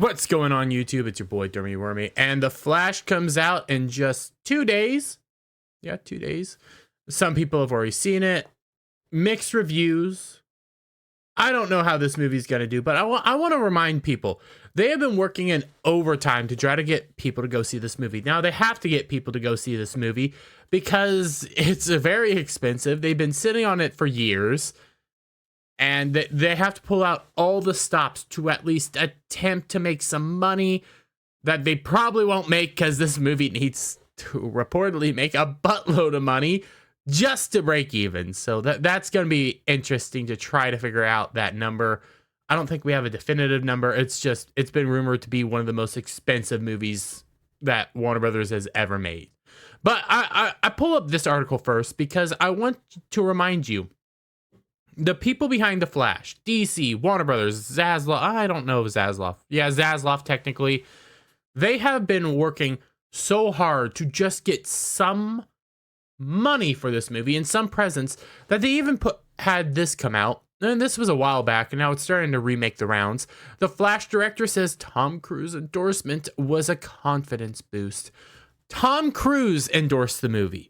What's going on YouTube? It's your boy Dermy Wormy, and The Flash comes out in just 2 days. Yeah, 2 days. Some people have already seen it. Mixed reviews. I don't know how this movie's gonna do, but I want to remind people they have been working in overtime to try to get people to go see this movie. Now they have to get people to go see this movie because it's very expensive. They've been sitting on it for years. And they have to pull out all the stops to at least attempt to make some money that they probably won't make because this movie needs to reportedly make a buttload of money just to break even. So that's going to be interesting to try to figure out that number. I don't think we have a definitive number. It's been rumored to be one of the most expensive movies that Warner Brothers has ever made. But I pull up this article first because I want to remind you. The people behind The Flash, DC, Warner Brothers, Zaslav, I don't know Zaslav. Yeah, Zaslav, technically. They have been working so hard to just get some money for this movie and some presents that they even had this come out. And this was a while back, and now it's starting to remake the rounds. The Flash director says Tom Cruise endorsement was a confidence boost. Tom Cruise endorsed the movie.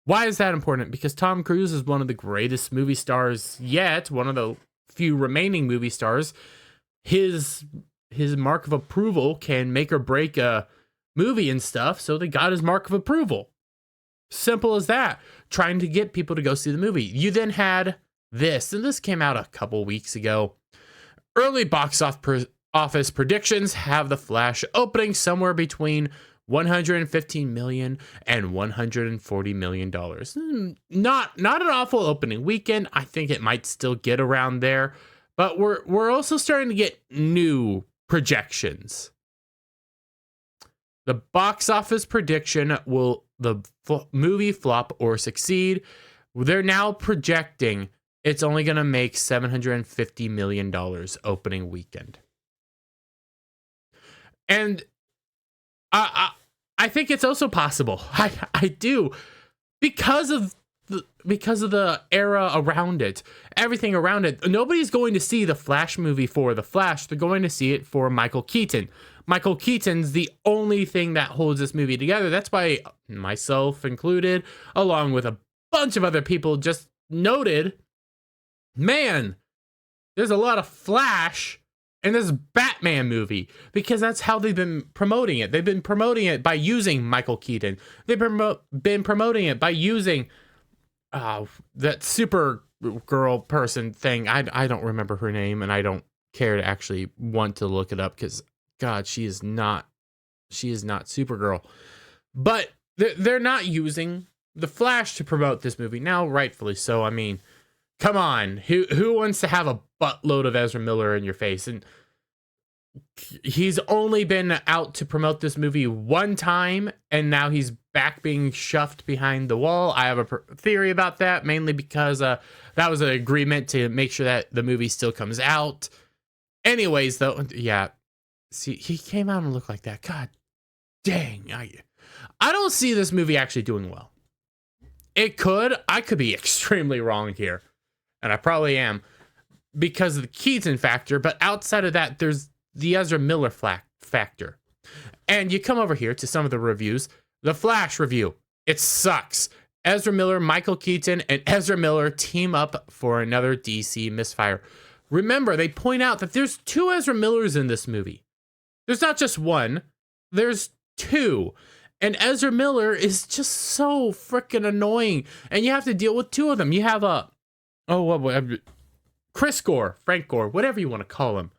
Why is that important? Because Tom Cruise is one of the greatest movie stars yet, one of the few remaining movie stars. His mark of approval can make or break a movie and stuff, so they got his mark of approval. Simple as that. Trying to get people to go see the movie. You then had this, and this came out a couple weeks ago. Early box office predictions have The Flash opening somewhere between $115 million and $140 million. Not an awful opening weekend. I think it might still get around there, but we're also starting to get new projections. The box office prediction, will the movie flop or succeed? They're now projecting it's only going to make $750 million opening weekend. And I think it's also possible. I do, because of the era around it, everything around it. Nobody's going to see the Flash movie for the Flash. They're going to see it for Michael Keaton. Michael Keaton's the only thing that holds this movie together. That's why myself included, along with a bunch of other people, just noted, man, there's a lot of Flash in this Batman movie, because that's how they've been promoting it. They've been promoting it by using Michael Keaton. They've been promoting it by using that super girl person thing. I don't remember her name, and I don't care to actually want to look it up because, God, she is not Supergirl. But they're not using the Flash to promote this movie now, rightfully so. I mean, come on, who wants to have a buttload of Ezra Miller in your face? And he's only been out to promote this movie one time, and now he's back being shoved behind the wall. I have a theory about that, mainly because that was an agreement to make sure that the movie still comes out. Anyways, though, yeah, see, he came out and looked like that. God dang, I don't see this movie actually doing well. It could. I could be extremely wrong here, and I probably am, because of the Keaton factor, but outside of that, there's the Ezra Miller factor. And you come over here to some of the reviews. The Flash review, it sucks. Ezra Miller, Michael Keaton, and Ezra Miller team up for another DC misfire. Remember, they point out that there's 2 Ezra Millers in this movie. There's not just one, there's 2. And Ezra Miller is just so freaking annoying. And you have to deal with 2 of them. You have Chris Gore, Frank Gore, whatever you want to call him,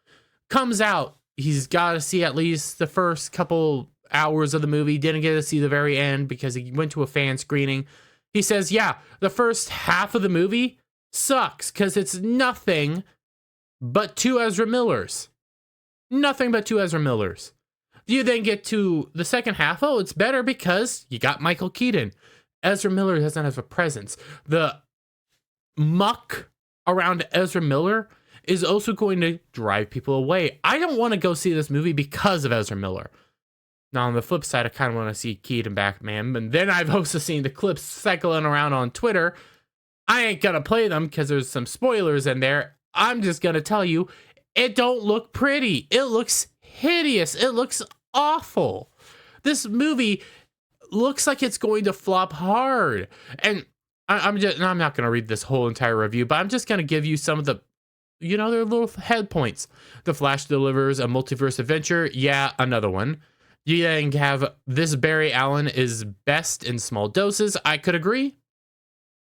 comes out. He's got to see at least the first couple hours of the movie. Didn't get to see the very end because he went to a fan screening. He says, yeah, the first half of the movie sucks because it's nothing but 2 Ezra Millers. Nothing but 2 Ezra Millers. You then get to the second half. Oh, it's better because you got Michael Keaton. Ezra Miller doesn't have a presence. The muck around Ezra Miller is also going to drive people away. I don't want to go see this movie because of Ezra Miller. Now, on the flip side, I kind of want to see Keaton back, man. And then I've also seen the clips cycling around on Twitter. I ain't going to play them because there's some spoilers in there. I'm just going to tell you, it don't look pretty. It looks hideous. It looks awful. This movie looks like it's going to flop hard. And I'm not going to read this whole entire review, but I'm just going to give you some of the, their little head points. The Flash delivers a multiverse adventure. Yeah, another one. You then have this Barry Allen is best in small doses. I could agree.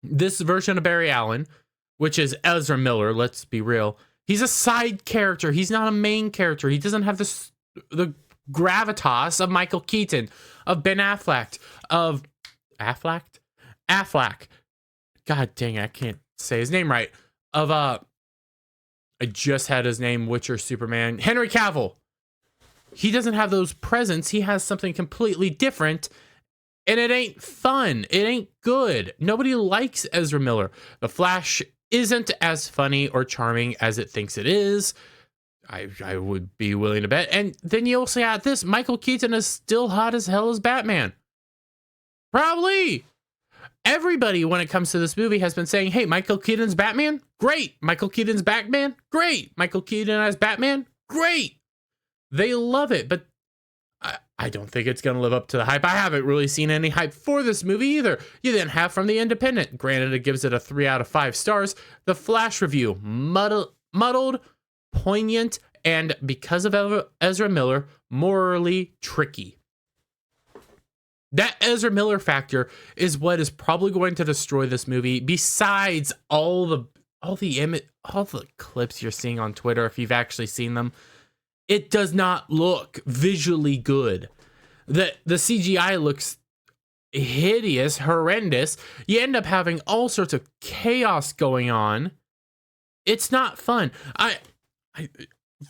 This version of Barry Allen, which is Ezra Miller, let's be real, he's a side character. He's not a main character. He doesn't have the gravitas of Michael Keaton, of Ben Affleck, of Affleck. God dang it, I can't say his name right. I just had his name, Witcher Superman, Henry Cavill. He doesn't have those presents. He has something completely different, and it ain't fun. It ain't good. Nobody likes Ezra Miller. The Flash isn't as funny or charming as it thinks it is. I would be willing to bet. And then you also got this. Michael Keaton is still hot as hell as Batman. Probably. Everybody, when it comes to this movie, has been saying, hey, Michael Keaton's Batman? Great. Michael Keaton's Batman? Great. Michael Keaton as Batman? Great. They love it, but I don't think it's going to live up to the hype. I haven't really seen any hype for this movie either. You then have from The Independent. Granted, it gives it a 3 out of 5 stars. The Flash review, muddled, poignant, and because of Ezra Miller, morally tricky. That Ezra Miller factor is what is probably going to destroy this movie. Besides all the clips you're seeing on Twitter, if you've actually seen them, it does not look visually good. The CGI looks hideous, horrendous. You end up having all sorts of chaos going on. It's not fun.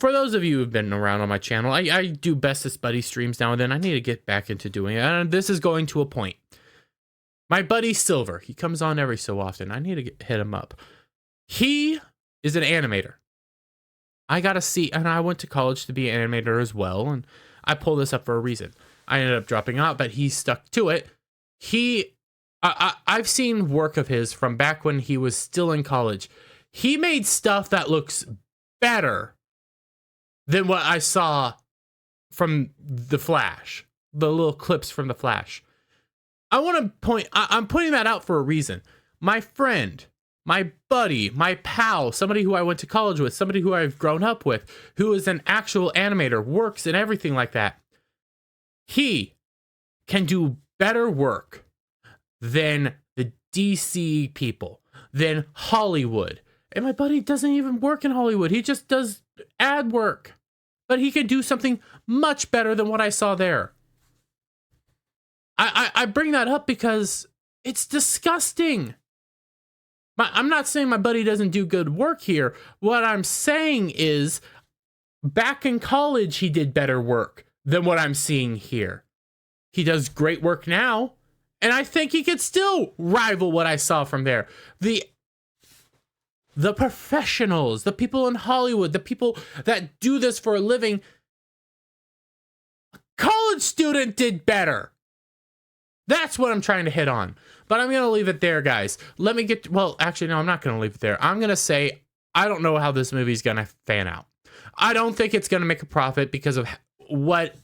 For those of you who've been around on my channel, I do Bestest Buddy streams now and then. I need to get back into doing it. And this is going to a point. My buddy Silver, he comes on every so often. I need to hit him up. He is an animator. I got to see, and I went to college to be an animator as well. And I pulled this up for a reason. I ended up dropping out, but he stuck to it. I've seen work of his from back when he was still in college. He made stuff that looks better than what I saw from The Flash, the little clips from The Flash. I want to point, I'm putting that out for a reason. My friend, my buddy, my pal, somebody who I went to college with, somebody who I've grown up with, who is an actual animator, works and everything like that. He can do better work than the DC people, than Hollywood. And my buddy doesn't even work in Hollywood. He just does ad work. But he could do something much better than what I saw there. I bring that up because it's disgusting. I'm not saying my buddy doesn't do good work here. What I'm saying is, back in college, he did better work than what I'm seeing here. He does great work now, and I think he could still rival what I saw from there. The professionals, the people in Hollywood, the people that do this for a living, a college student did better. That's what I'm trying to hit on. But I'm going to leave it there, guys. Let me get, well, actually, no, I'm not going to leave it there. I'm going to say, I don't know how this movie's going to fan out. I don't think it's going to make a profit because of what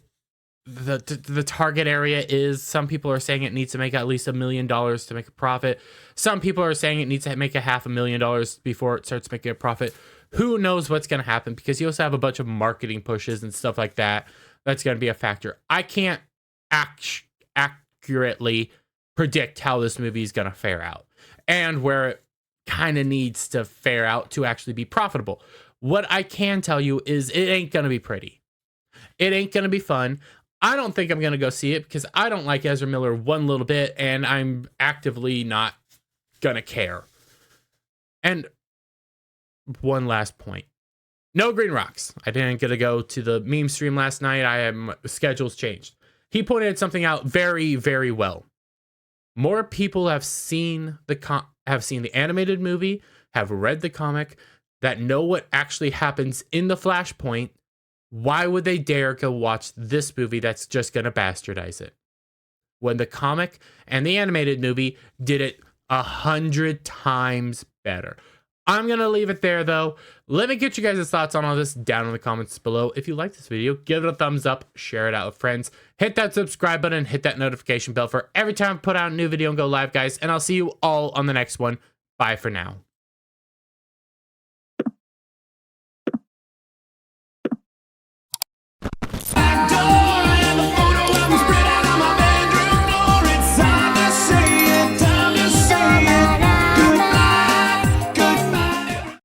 the target area is. Some people are saying it needs to make at least $1 million to make a profit. Some people are saying it needs to make $500,000 before it starts making a profit. Who knows what's going to happen, because you also have a bunch of marketing pushes and stuff like that. That's going to be a factor. I can't accurately predict how this movie is going to fare out and where it kind of needs to fare out to actually be profitable. What I can tell you is it ain't going to be pretty. It ain't going to be fun. I don't think I'm going to go see it because I don't like Ezra Miller one little bit, and I'm actively not going to care. And one last point. No Green Rocks. I didn't get to go to the meme stream last night. Schedules changed. He pointed something out very, very well. More people have seen the animated movie, have read the comic, that know what actually happens in the Flashpoint. Why would they dare go watch this movie that's just going to bastardize it? When the comic and the animated movie did it 100 times better. I'm going to leave it there, though. Let me get you guys' thoughts on all this down in the comments below. If you like this video, give it a thumbs up, share it out with friends, hit that subscribe button, hit that notification bell for every time I put out a new video and go live, guys. And I'll see you all on the next one. Bye for now.